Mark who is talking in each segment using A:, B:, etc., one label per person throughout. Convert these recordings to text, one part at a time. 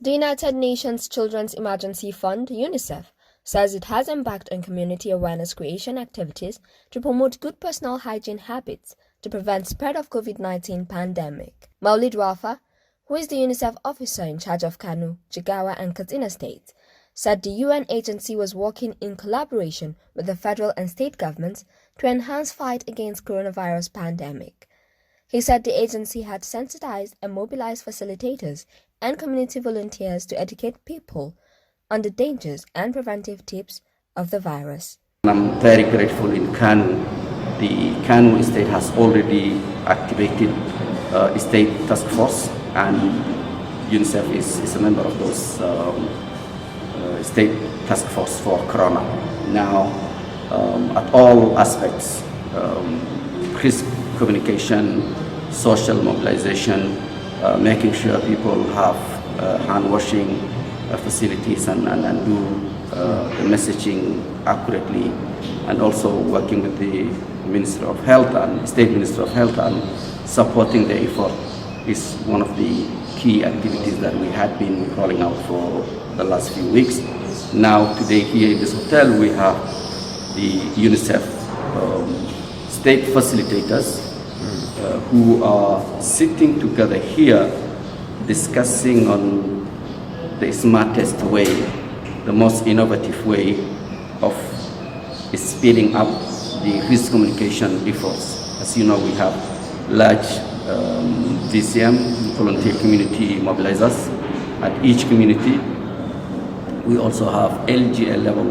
A: The United Nations Children's Emergency Fund, UNICEF, says it has embarked on community awareness creation activities to promote good personal hygiene habits to prevent spread of COVID-19 pandemic. Maulid Wafa, who is the UNICEF officer in charge of Kano, Jigawa and Katsina states, said the UN agency was working in collaboration with the federal and state governments to enhance fight against coronavirus pandemic. He said the agency had sensitized and mobilized facilitators and community volunteers to educate people on the dangers and preventive tips of the virus.
B: I'm very grateful in Kano. The Kano state has already activated a state task force, and UNICEF is a member of those state task force for Corona. Now, at all aspects, risk communication, social mobilization, making sure people have hand washing facilities and do the messaging accurately, and also working with the Minister of Health and State Minister of Health and supporting the effort is one of the key activities that we had been rolling out for the last few weeks. Now today here in this hotel we have the UNICEF state facilitators who are sitting together here discussing on the smartest way, the most innovative way of speeding up the risk communication efforts. As you know, we have large VCM, volunteer community mobilizers, at each community. We also have LGL level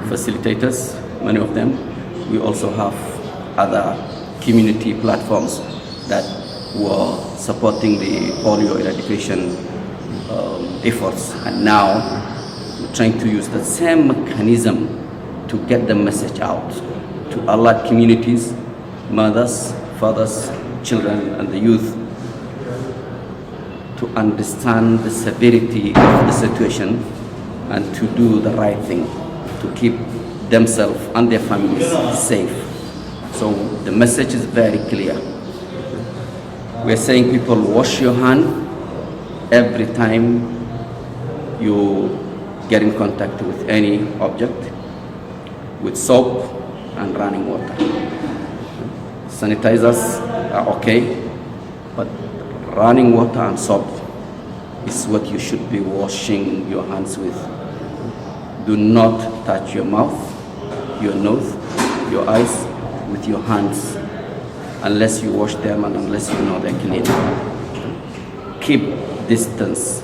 B: facilitators, many of them. We also have other community platforms that were supporting the polio eradication efforts, and now we're trying to use the same mechanism to get the message out, to alert communities, mothers, fathers, children and the youth to understand the severity of the situation and to do the right thing, to keep themselves and their families safe. So the message is very clear. We're saying people wash your hand every time you get in contact with any object with soap and running water. Sanitizers are okay, but running water and soap is what you should be washing your hands with. Do not touch your mouth, your nose, your eyes with your hands unless you wash them and unless you know they're clean. Keep distance